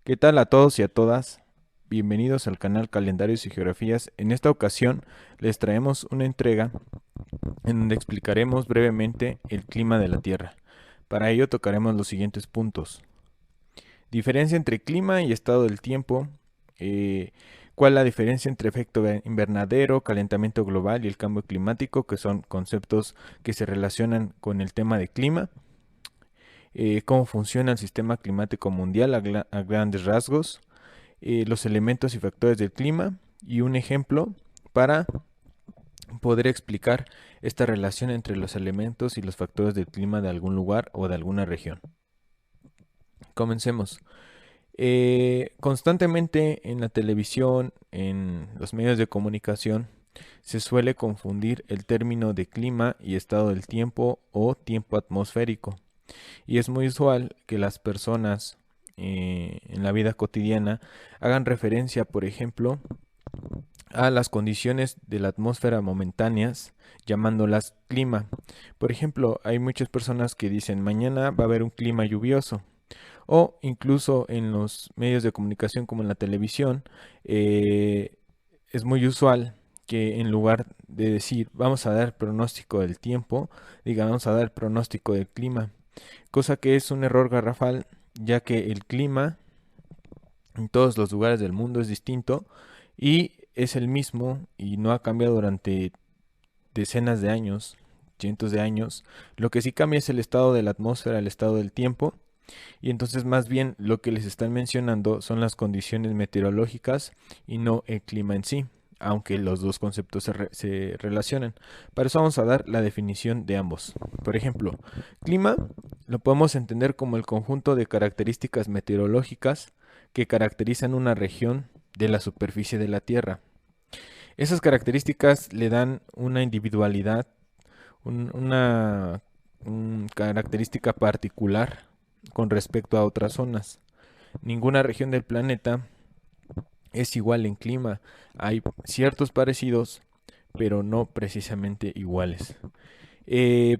¿Qué tal a todos y a todas? Bienvenidos al canal Calendarios y Geografías. En esta ocasión les traemos una entrega en donde explicaremos brevemente el clima de la Tierra. Para ello tocaremos los siguientes puntos. Diferencia entre clima y estado del tiempo. eh, ¿Cuál es la diferencia entre efecto invernadero, calentamiento global y el cambio climático, que son conceptos que se relacionan con el tema de clima? ¿Cómo funciona el sistema climático mundial a grandes rasgos? Los elementos y factores del clima y un ejemplo para poder explicar esta relación entre los elementos y los factores del clima de algún lugar o de alguna región. Comencemos. Constantemente en la televisión, en los medios de comunicación, se suele confundir el término de clima y estado del tiempo o tiempo atmosférico. Y es muy usual que las personas en la vida cotidiana hagan referencia, por ejemplo, a las condiciones de la atmósfera momentáneas, llamándolas clima. Por ejemplo, hay muchas personas que dicen mañana va a haber un clima lluvioso. O incluso en los medios de comunicación como en la televisión, eh, es muy usual que en lugar de decir vamos a dar pronóstico del tiempo, digan vamos a dar pronóstico del clima, cosa que es un error garrafal, ya que el clima en todos los lugares del mundo es distinto y es el mismo y no ha cambiado durante decenas de años, cientos de años. Lo que sí cambia es el estado de la atmósfera, el estado del tiempo, y entonces más bien lo que les están mencionando son las condiciones meteorológicas y no el clima en sí, aunque los dos conceptos se relacionan. Para eso vamos a dar la definición de ambos. Por ejemplo, clima lo podemos entender como el conjunto de características meteorológicas que caracterizan una región de la superficie de la Tierra. Esas características le dan una individualidad, una característica particular con respecto a otras zonas. Ninguna región del planeta es igual en clima. Hay ciertos parecidos, pero no precisamente iguales.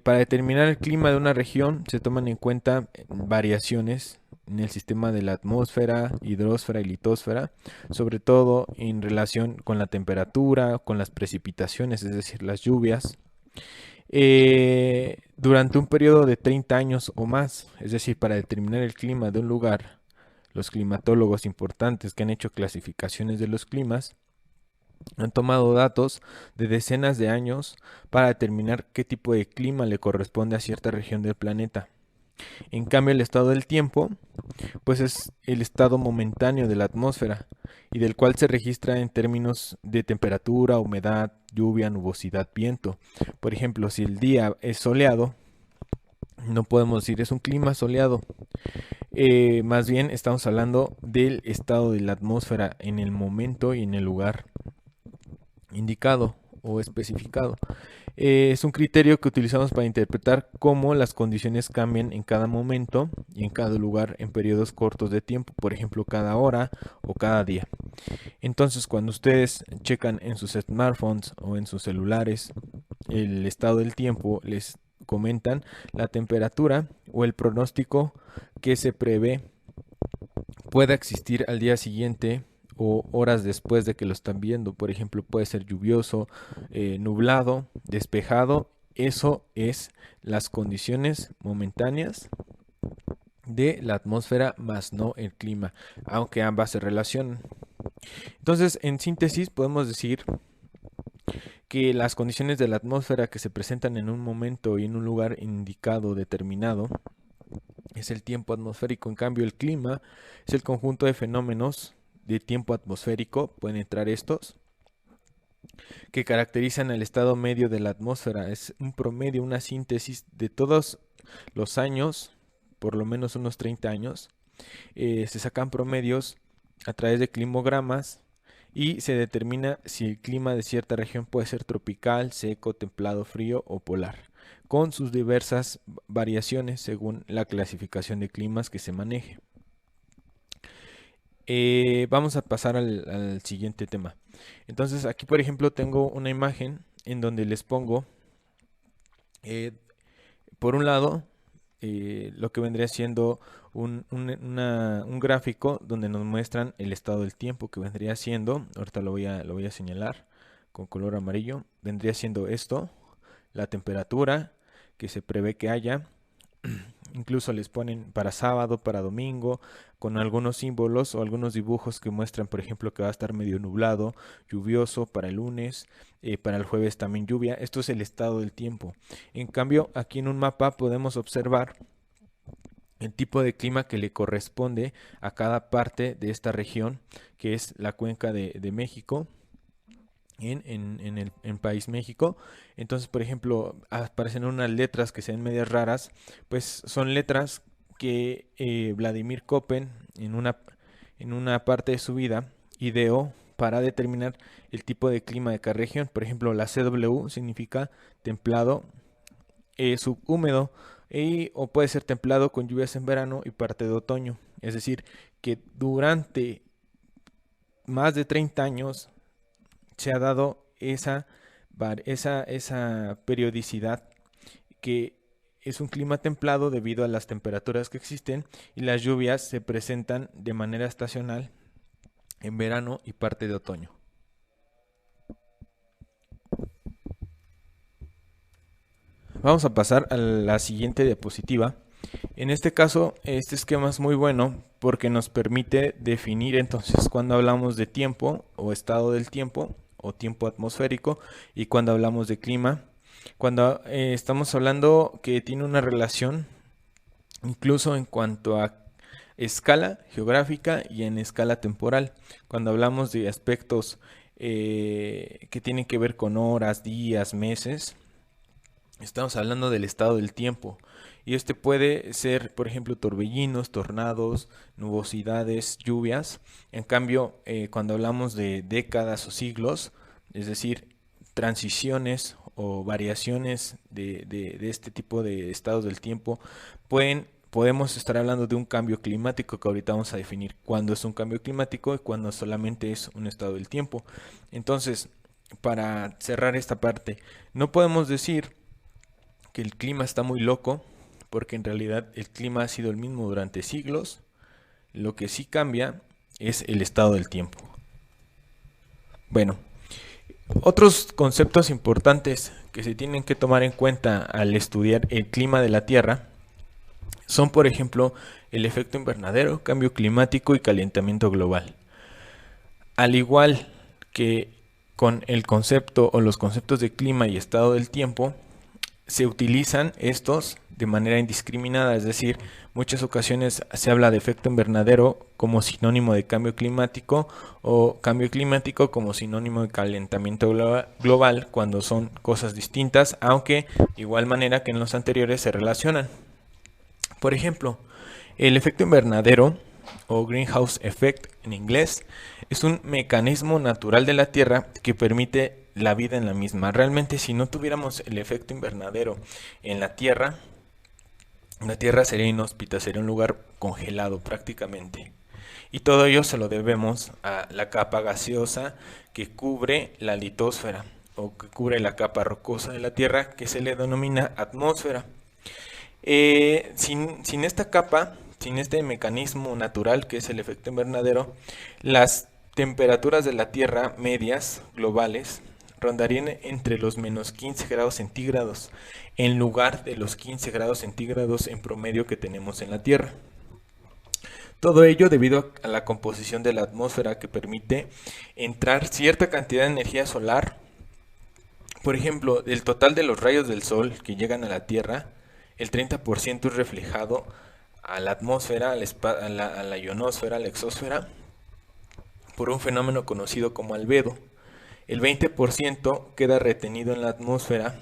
Para determinar el clima de una región se toman en cuenta variaciones en el sistema de la atmósfera, hidrosfera y litosfera, sobre todo en relación con la temperatura, con las precipitaciones, es decir, las lluvias, durante un periodo de 30 años o más. Es decir, para determinar el clima de un lugar, los climatólogos importantes que han hecho clasificaciones de los climas han tomado datos de decenas de años para determinar qué tipo de clima le corresponde a cierta región del planeta. En cambio, el estado del tiempo, pues es el estado momentáneo de la atmósfera y del cual se registra en términos de temperatura, humedad, lluvia, nubosidad, viento. Por ejemplo, si el día es soleado, no podemos decir es un clima soleado. Más bien estamos hablando del estado de la atmósfera en el momento y en el lugar indicado o especificado. Es un criterio que utilizamos para interpretar cómo las condiciones cambian en cada momento y en cada lugar en periodos cortos de tiempo, por ejemplo, cada hora o cada día. Entonces, cuando ustedes checan en sus smartphones o en sus celulares el estado del tiempo, les comentan la temperatura o el pronóstico que se prevé pueda existir al día siguiente o horas después de que lo están viendo. Por ejemplo, puede ser lluvioso, nublado, despejado. Eso es las condiciones momentáneas de la atmósfera, más no el clima, aunque ambas se relacionan. Entonces, en síntesis, podemos decir que las condiciones de la atmósfera que se presentan en un momento y en un lugar indicado determinado es el tiempo atmosférico. En cambio, el clima es el conjunto de fenómenos de tiempo atmosférico, pueden entrar estos, que caracterizan el estado medio de la atmósfera. Es un promedio, una síntesis de todos los años, por lo menos unos 30 años. Se sacan promedios a través de climogramas y se determina si el clima de cierta región puede ser tropical, seco, templado, frío o polar, con sus diversas variaciones según la clasificación de climas que se maneje. Vamos a pasar al siguiente tema. Entonces aquí por ejemplo tengo una imagen en donde les pongo, eh, por un lado, lo que vendría siendo un gráfico donde nos muestran el estado del tiempo, que vendría siendo, ahorita lo voy a señalar con color amarillo, vendría siendo esto, la temperatura que se prevé que haya. Incluso les ponen para sábado, para domingo, con algunos símbolos o algunos dibujos que muestran, por ejemplo, que va a estar medio nublado, lluvioso para el lunes, para el jueves también lluvia. Esto es el estado del tiempo. En cambio, aquí en un mapa podemos observar el tipo de clima que le corresponde a cada parte de esta región, que es la cuenca de México. En país México. Entonces, por ejemplo, aparecen unas letras que sean medias raras, pues son letras que Vladimir Köppen en una parte de su vida ideó para determinar el tipo de clima de cada región. Por ejemplo, la CW significa templado subhúmedo, o puede ser templado con lluvias en verano y parte de otoño. Es decir, que durante más de 30 años se ha dado esa periodicidad, que es un clima templado debido a las temperaturas que existen, y las lluvias se presentan de manera estacional en verano y parte de otoño. Vamos a pasar a la siguiente diapositiva. En este caso, este esquema es muy bueno porque nos permite definir entonces cuando hablamos de tiempo o estado del tiempo o tiempo atmosférico, y cuando hablamos de clima, cuando estamos hablando que tiene una relación incluso en cuanto a escala geográfica y en escala temporal. Cuando hablamos de aspectos que tienen que ver con horas, días, meses, estamos hablando del estado del tiempo. Y este puede ser, por ejemplo, torbellinos, tornados, nubosidades, lluvias. En cambio, cuando hablamos de décadas o siglos, es decir, transiciones o variaciones de este tipo de estados del tiempo, podemos estar hablando de un cambio climático, que ahorita vamos a definir cuándo es un cambio climático y cuándo solamente es un estado del tiempo. Entonces, para cerrar esta parte, no podemos decir que el clima está muy loco, porque en realidad el clima ha sido el mismo durante siglos. Lo que sí cambia es el estado del tiempo. Bueno, otros conceptos importantes que se tienen que tomar en cuenta al estudiar el clima de la Tierra son, por ejemplo, el efecto invernadero, cambio climático y calentamiento global. Al igual que con el concepto o los conceptos de clima y estado del tiempo, se utilizan estos de manera indiscriminada, es decir, muchas ocasiones se habla de efecto invernadero como sinónimo de cambio climático, o cambio climático como sinónimo de calentamiento global, cuando son cosas distintas, aunque de igual manera que en los anteriores se relacionan. Por ejemplo, el efecto invernadero o greenhouse effect en inglés es un mecanismo natural de la Tierra que permite la vida en la misma. Realmente, si no tuviéramos el efecto invernadero en la Tierra sería inhóspita, sería un lugar congelado prácticamente. Y todo ello se lo debemos a la capa gaseosa que cubre la litosfera, o que cubre la capa rocosa de la Tierra, que se le denomina atmósfera. Sin esta capa, sin este mecanismo natural que es el efecto invernadero, las temperaturas de la Tierra medias globales rondarían entre los menos 15 grados centígrados en lugar de los 15 grados centígrados en promedio que tenemos en la Tierra. Todo ello debido a la composición de la atmósfera, que permite entrar cierta cantidad de energía solar. Por ejemplo, del total de los rayos del sol que llegan a la Tierra, el 30% es reflejado a la atmósfera, a la ionosfera, a la exósfera, por un fenómeno conocido como albedo. El 20% queda retenido en la atmósfera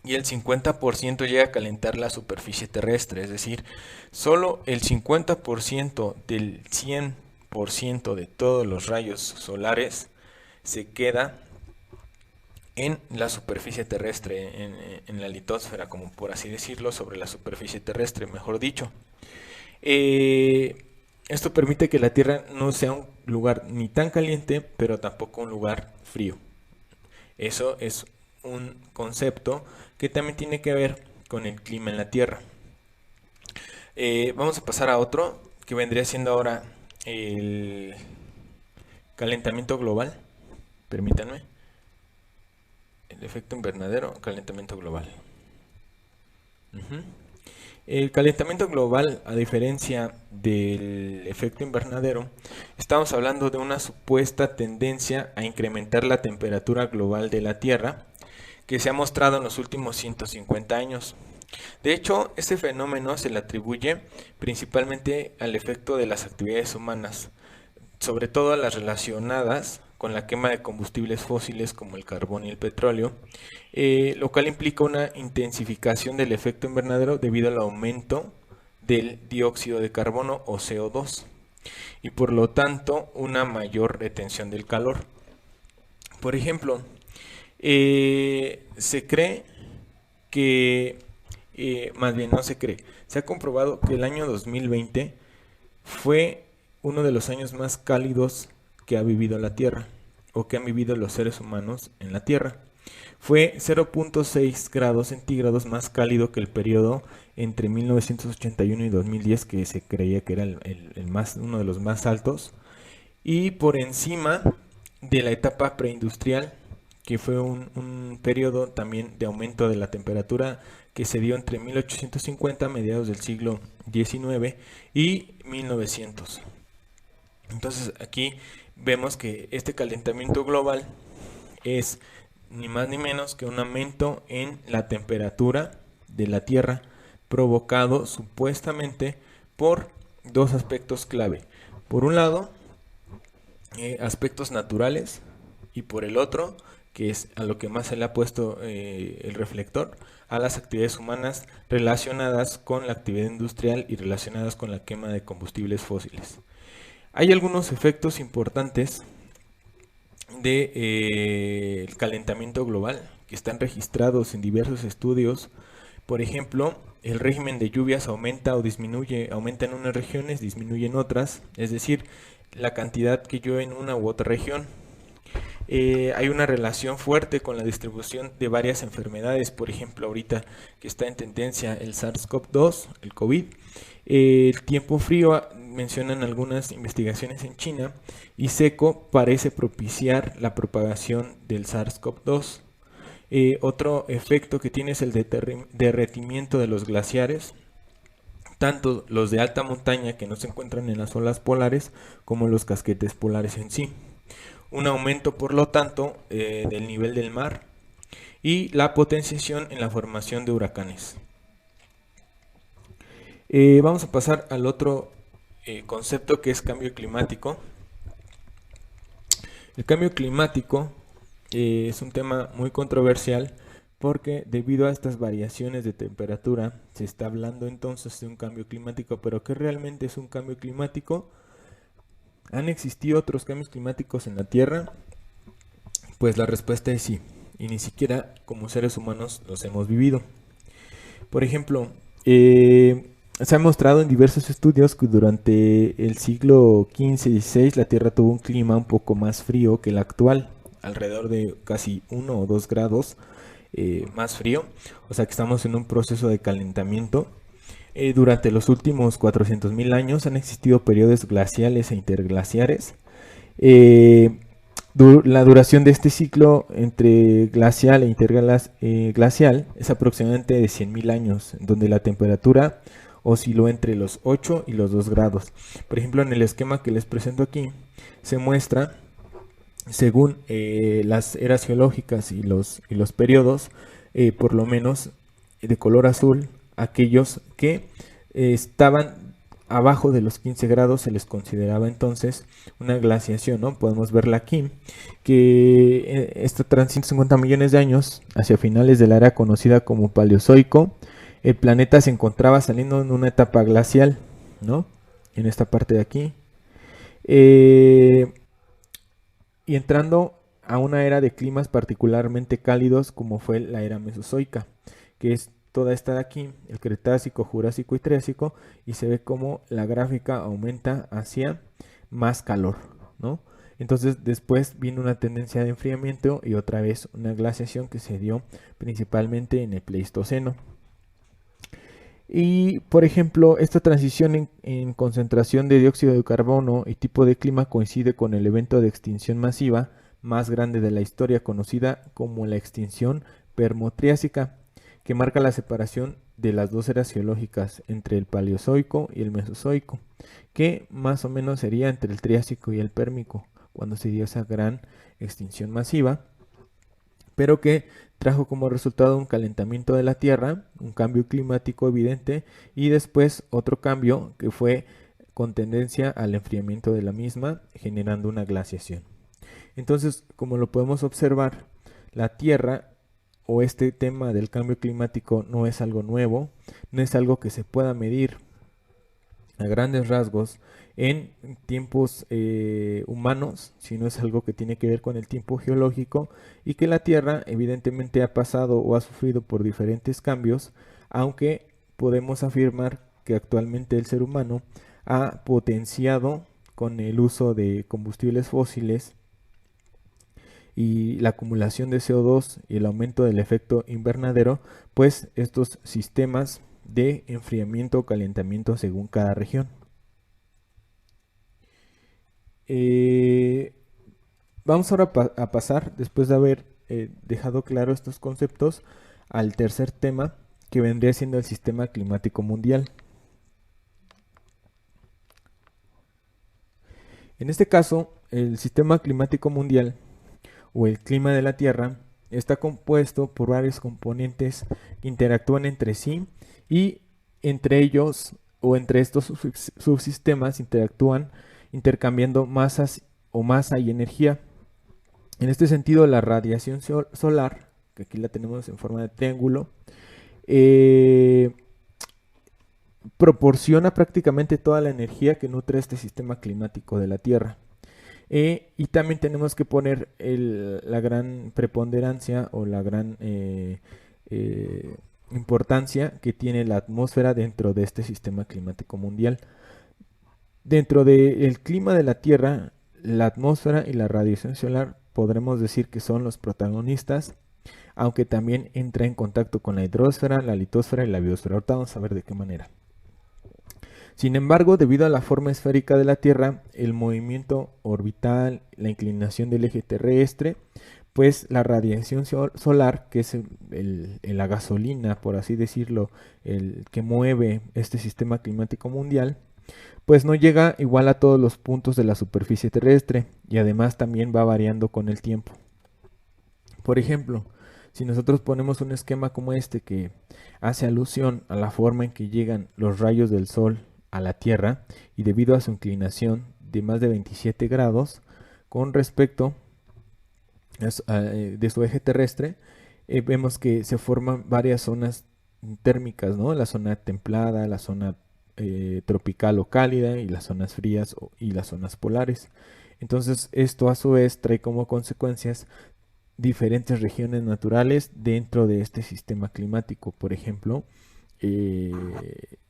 y el 50% llega a calentar la superficie terrestre. Es decir, solo el 50% del 100% de todos los rayos solares se queda en la superficie terrestre, en la litosfera, como por así decirlo, sobre la superficie terrestre, mejor dicho. Esto permite que la Tierra no sea un lugar ni tan caliente, pero tampoco un lugar frío. Eso es un concepto que también tiene que ver con el clima en la Tierra. Vamos a pasar a otro que vendría siendo ahora el calentamiento global. Permítanme. El efecto invernadero, calentamiento global. El calentamiento global, a diferencia del efecto invernadero, estamos hablando de una supuesta tendencia a incrementar la temperatura global de la Tierra que se ha mostrado en los últimos 150 años. De hecho, este fenómeno se le atribuye principalmente al efecto de las actividades humanas, sobre todo a las relacionadas con la quema de combustibles fósiles como el carbón y el petróleo, lo cual implica una intensificación del efecto invernadero debido al aumento del dióxido de carbono o CO2 y por lo tanto una mayor retención del calor. Por ejemplo, se cree que, más bien no se cree, se ha comprobado que el año 2020 fue uno de los años más cálidos que ha vivido la Tierra o que han vivido los seres humanos en la Tierra. Fue 0.6 grados centígrados más cálido que el periodo entre 1981 y 2010, que se creía que era uno de los más altos, y por encima de la etapa preindustrial, que fue un periodo también de aumento de la temperatura que se dio entre 1850, mediados del siglo XIX, y 1900. Entonces aquí vemos que este calentamiento global es ni más ni menos que un aumento en la temperatura de la Tierra provocado supuestamente por dos aspectos clave. Por un lado, aspectos naturales, y por el otro, que es a lo que más se le ha puesto el reflector, a las actividades humanas relacionadas con la actividad industrial y relacionadas con la quema de combustibles fósiles. Hay algunos efectos importantes del calentamiento global que están registrados en diversos estudios. Por ejemplo, el régimen de lluvias aumenta o disminuye, aumenta en unas regiones, disminuye en otras, es decir, la cantidad que llueve en una u otra región. Hay una relación fuerte con la distribución de varias enfermedades, por ejemplo, ahorita que está en tendencia el SARS-CoV-2, el COVID. El tiempo frío, mencionan algunas investigaciones en China, y seco parece propiciar la propagación del SARS-CoV-2. Otro efecto que tiene es el derretimiento de los glaciares, tanto los de alta montaña que no se encuentran en las zonas polares como los casquetes polares en sí. Un aumento, por lo tanto, del nivel del mar y la potenciación en la formación de huracanes. Vamos a pasar al otro concepto, que es cambio climático. El cambio climático es un tema muy controversial porque debido a estas variaciones de temperatura se está hablando entonces de un cambio climático, pero ¿qué realmente es un cambio climático? ¿Han existido otros cambios climáticos en la Tierra? Pues la respuesta es sí, y ni siquiera como seres humanos los hemos vivido. Por ejemplo, se ha mostrado en diversos estudios que durante el siglo XV y XVI la Tierra tuvo un clima un poco más frío que el actual, alrededor de casi 1 o 2 grados más frío, o sea que estamos en un proceso de calentamiento. Durante los últimos 400.000 años han existido periodos glaciales e interglaciares. La duración de este ciclo entre glacial e interglacial es aproximadamente de 100.000 años, donde la temperatura osciló entre los 8 y los 2 grados. Por ejemplo, en el esquema que les presento aquí, se muestra, según las eras geológicas y los periodos, por lo menos de color azul, aquellos que estaban abajo de los 15 grados se les consideraba entonces una glaciación, ¿no? Podemos verla aquí, que esta tras 150 millones de años, hacia finales de la era conocida como Paleozoico, el planeta se encontraba saliendo en una etapa glacial, ¿no? En esta parte de aquí. Y entrando a una era de climas particularmente cálidos como fue la era Mesozoica, que es toda esta de aquí, el Cretácico, Jurásico y Triásico, y se ve como la gráfica aumenta hacia más calor, ¿no? Entonces después vino una tendencia de enfriamiento y otra vez una glaciación que se dio principalmente en el Pleistoceno. Y, por ejemplo, esta transición en concentración de dióxido de carbono y tipo de clima coincide con el evento de extinción masiva más grande de la historia, conocida como la extinción permotriásica, que marca la separación de las dos eras geológicas entre el Paleozoico y el Mesozoico, que más o menos sería entre el Triásico y el Pérmico, cuando se dio esa gran extinción masiva, pero que trajo como resultado un calentamiento de la Tierra, un cambio climático evidente y después otro cambio que fue con tendencia al enfriamiento de la misma, generando una glaciación. Entonces, como lo podemos observar, la Tierra o este tema del cambio climático no es algo nuevo, no es algo que se pueda medir a grandes rasgos en tiempos humanos, sino es algo que tiene que ver con el tiempo geológico y que la Tierra evidentemente ha pasado o ha sufrido por diferentes cambios, aunque podemos afirmar que actualmente el ser humano ha potenciado con el uso de combustibles fósiles y la acumulación de CO2 y el aumento del efecto invernadero, pues estos sistemas de enfriamiento o calentamiento según cada región. Vamos ahora a pasar, después de haber dejado claro estos conceptos, al tercer tema, que vendría siendo el sistema climático mundial. En este caso, el sistema climático mundial o el clima de la Tierra está compuesto por varios componentes que interactúan entre sí y entre ellos o entre estos subsistemas interactúan intercambiando masas o masa y energía. En este sentido, la radiación solar, que aquí la tenemos en forma de triángulo, proporciona prácticamente toda la energía que nutre este sistema climático de la Tierra. Y también tenemos que poner la gran preponderancia o la gran importancia que tiene la atmósfera dentro de este sistema climático mundial. Dentro del clima de la Tierra, la atmósfera y la radiación solar podremos decir que son los protagonistas, aunque también entra en contacto con la hidrosfera, la litosfera y la biosfera. Ahorita vamos a ver de qué manera. Sin embargo, debido a la forma esférica de la Tierra, el movimiento orbital, la inclinación del eje terrestre, pues la radiación solar, que es la gasolina, por así decirlo, el que mueve este sistema climático mundial, pues no llega igual a todos los puntos de la superficie terrestre y además también va variando con el tiempo. Por ejemplo, si nosotros ponemos un esquema como este que hace alusión a la forma en que llegan los rayos del Sol a la Tierra y debido a su inclinación de más de 27 grados con respecto de su eje terrestre, vemos que se forman varias zonas térmicas, ¿no? La zona templada, la zona tropical o cálida y las zonas frías y las zonas polares. Entonces esto a su vez trae como consecuencias diferentes regiones naturales dentro de este sistema climático. Por ejemplo,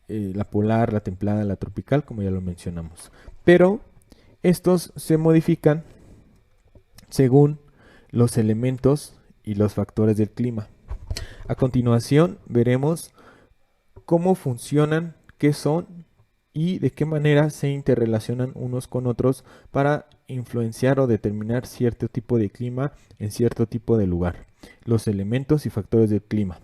la polar, la templada, la tropical, como ya lo mencionamos. Pero estos se modifican según los elementos y los factores del clima. A continuación veremos cómo funcionan, qué son y de qué manera se interrelacionan unos con otros para influenciar o determinar cierto tipo de clima en cierto tipo de lugar. Los elementos y factores del clima.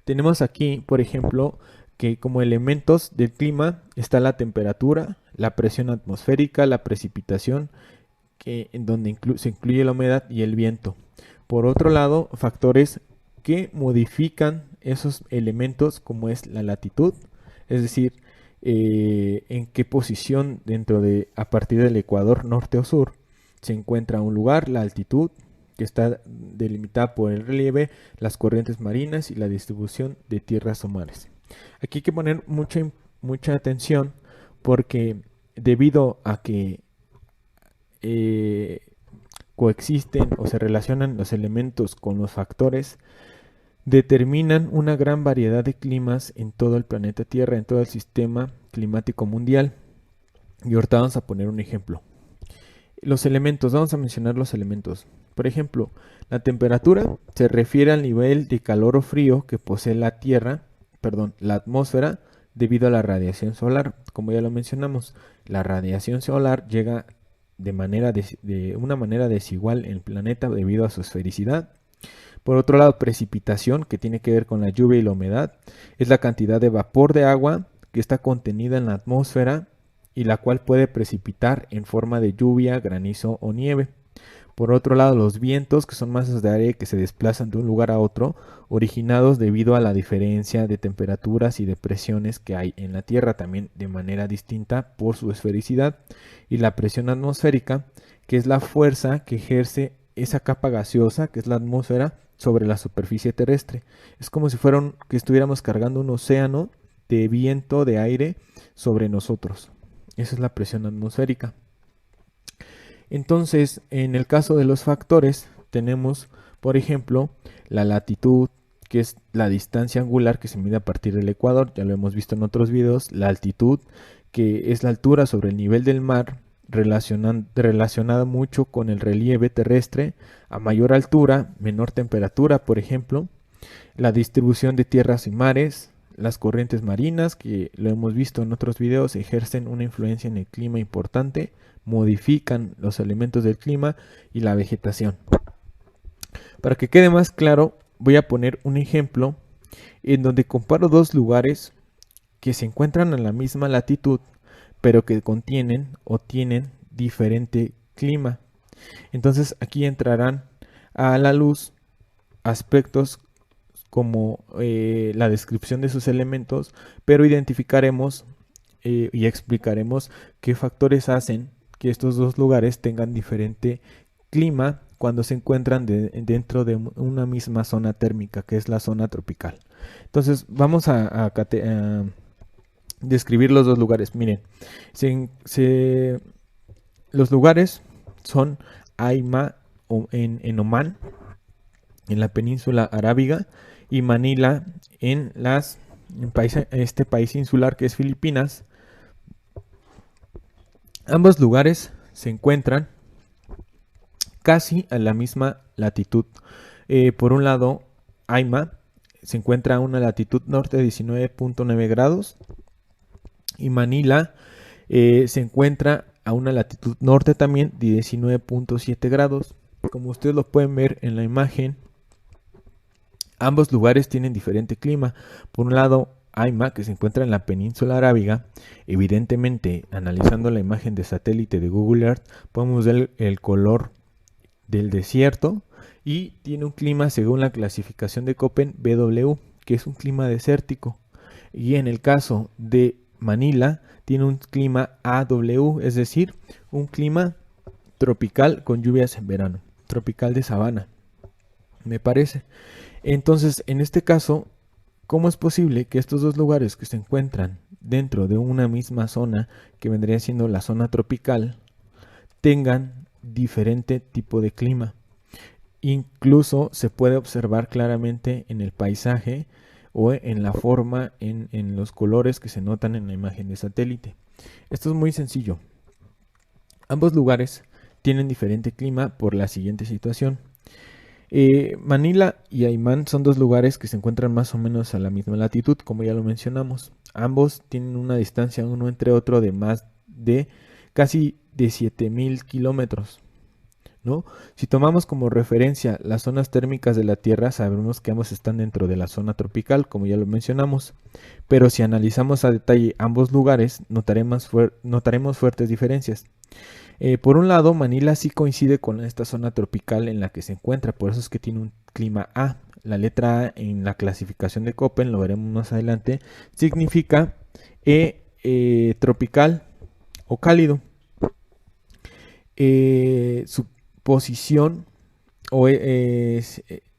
Tenemos aquí, por ejemplo, que como elementos del clima está la temperatura, la presión atmosférica, la precipitación, en donde se incluye la humedad y el viento. Por otro lado, factores que modifican esos elementos como es la latitud, es decir, en qué posición a partir del ecuador norte o sur se encuentra un lugar, la altitud que está delimitada por el relieve, las corrientes marinas y la distribución de tierras o mares. Aquí hay que poner mucha atención porque debido a que coexisten o se relacionan los elementos con los factores, determinan una gran variedad de climas en todo el planeta Tierra, en todo el sistema climático mundial. Y ahorita vamos a poner un ejemplo. Los elementos, vamos a mencionar los elementos. Por ejemplo, la temperatura se refiere al nivel de calor o frío que posee la Tierra la atmósfera debido a la radiación solar. Como ya lo mencionamos, la radiación solar llega de una manera desigual en el planeta debido a su esfericidad. Por otro lado, precipitación, que tiene que ver con la lluvia y la humedad, es la cantidad de vapor de agua que está contenida en la atmósfera y la cual puede precipitar en forma de lluvia, granizo o nieve. Por otro lado, los vientos, que son masas de aire que se desplazan de un lugar a otro, originados debido a la diferencia de temperaturas y de presiones que hay en la Tierra, también de manera distinta por su esfericidad, y la presión atmosférica, que es la fuerza que ejerce esa capa gaseosa, que es la atmósfera, sobre la superficie terrestre. Es como si que estuviéramos cargando un océano de viento, de aire, sobre nosotros. Esa es la presión atmosférica. Entonces, en el caso de los factores, tenemos, por ejemplo, la latitud, que es la distancia angular que se mide a partir del ecuador, ya lo hemos visto en otros videos, la altitud, que es la altura sobre el nivel del mar, relacionada mucho con el relieve terrestre, a mayor altura, menor temperatura, por ejemplo, la distribución de tierras y mares, las corrientes marinas, que lo hemos visto en otros videos, ejercen una influencia en el clima importante, modifican los elementos del clima y la vegetación. Para que quede más claro, voy a poner un ejemplo en donde comparo dos lugares que se encuentran en la misma latitud, pero que contienen o tienen diferente clima. Entonces aquí entrarán a la luz aspectos como la descripción de sus elementos, pero identificaremos y explicaremos qué factores hacen que estos dos lugares tengan diferente clima cuando se encuentran dentro de una misma zona térmica, que es la zona tropical. Entonces vamos a describir los dos lugares. Miren, los lugares son Aima en Omán, en la península arábiga, y Manila en este país insular que es Filipinas. Ambos lugares se encuentran casi a la misma latitud. Por un lado, Aima se encuentra a una latitud norte de 19.9 grados y Manila se encuentra a una latitud norte también de 19.7 grados. Como ustedes lo pueden ver en la imagen, ambos lugares tienen diferente clima. Por un lado, Aima, que se encuentra en la península arábiga, evidentemente, analizando la imagen de satélite de Google Earth, podemos ver el color del desierto y tiene un clima según la clasificación de Köppen BW, que es un clima desértico. Y en el caso de Manila, tiene un clima AW, es decir, un clima tropical con lluvias en verano, tropical de sabana, me parece. Entonces, en este caso, ¿cómo es posible que estos dos lugares que se encuentran dentro de una misma zona, que vendría siendo la zona tropical, tengan diferente tipo de clima? Incluso se puede observar claramente en el paisaje o en la forma, en los colores que se notan en la imagen de satélite. Esto es muy sencillo. Ambos lugares tienen diferente clima por la siguiente situación. Manila y Aimán son dos lugares que se encuentran más o menos a la misma latitud, como ya lo mencionamos. Ambos tienen una distancia uno entre otro de más de casi de 7000 kilómetros, ¿no? Si tomamos como referencia las zonas térmicas de la Tierra, sabemos que ambos están dentro de la zona tropical, como ya lo mencionamos. Pero si analizamos a detalle ambos lugares, notaremos fuertes diferencias. Por un lado, Manila sí coincide con esta zona tropical en la que se encuentra, por eso es que tiene un clima A. La letra A en la clasificación de Köppen, lo veremos más adelante, significa tropical o cálido. Su posición,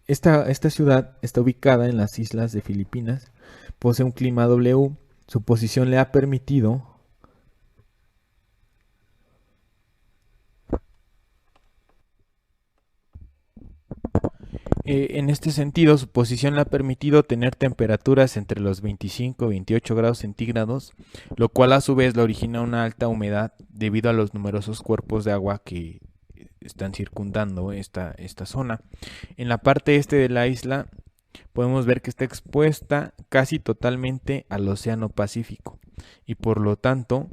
esta ciudad está ubicada en las islas de Filipinas, posee un clima W, su posición le ha permitido en este sentido, su posición le ha permitido tener temperaturas entre los 25 y 28 grados centígrados, lo cual a su vez le origina una alta humedad debido a los numerosos cuerpos de agua que están circundando esta zona. En la parte este de la isla podemos ver que está expuesta casi totalmente al Océano Pacífico y por lo tanto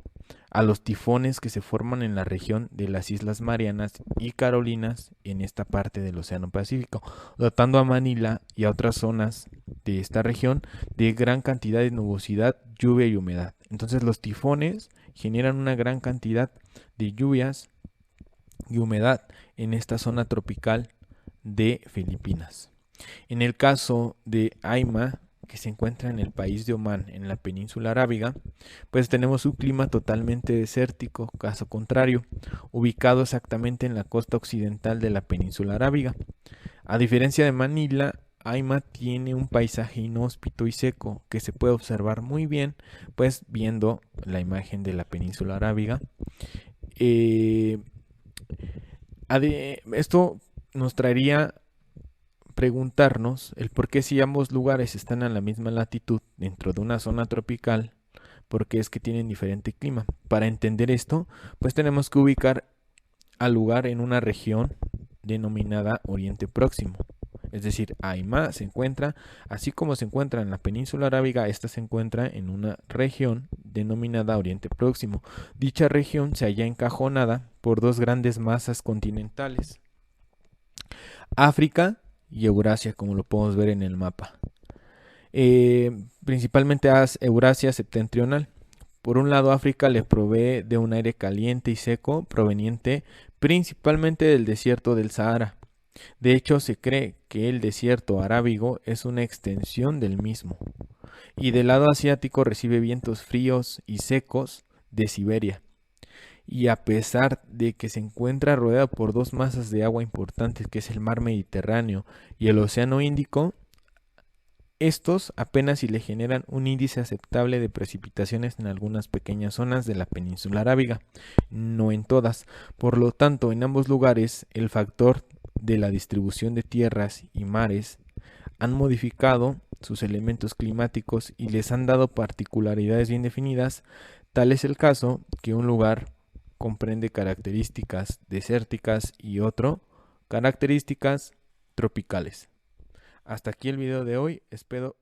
a los tifones que se forman en la región de las Islas Marianas y Carolinas en esta parte del Océano Pacífico, dotando a Manila y a otras zonas de esta región de gran cantidad de nubosidad, lluvia y humedad. Entonces los tifones generan una gran cantidad de lluvias y humedad en esta zona tropical de Filipinas. En el caso de Aima, que se encuentra en el país de Omán, en la península arábiga, pues tenemos un clima totalmente desértico, caso contrario, ubicado exactamente en la costa occidental de la península arábiga. A diferencia de Manila, Aima tiene un paisaje inhóspito y seco que se puede observar muy bien, pues viendo la imagen de la península arábiga. Eh, Esto nos traería preguntarnos el por qué si ambos lugares están a la misma latitud dentro de una zona tropical, por qué es que tienen diferente clima. Para entender esto, pues tenemos que ubicar al lugar en una región denominada Oriente Próximo. Es decir, Aima se encuentra, así como se encuentra en la península arábiga, esta se encuentra en una región denominada Oriente Próximo. Dicha región se halla encajonada por dos grandes masas continentales, África y Eurasia, como lo podemos ver en el mapa. Principalmente a Eurasia septentrional. Por un lado, África le provee de un aire caliente y seco proveniente principalmente del desierto del Sahara. De hecho, se cree que el desierto arábigo es una extensión del mismo. Y del lado asiático recibe vientos fríos y secos de Siberia. Y a pesar de que se encuentra rodeado por dos masas de agua importantes, que es el mar Mediterráneo y el Océano Índico, estos apenas si le generan un índice aceptable de precipitaciones en algunas pequeñas zonas de la península arábiga, no en todas. Por lo tanto, en ambos lugares, el factor de la distribución de tierras y mares han modificado sus elementos climáticos y les han dado particularidades bien definidas. Tal es el caso que un lugar comprende características desérticas y otro características tropicales. Hasta aquí el video de hoy, espero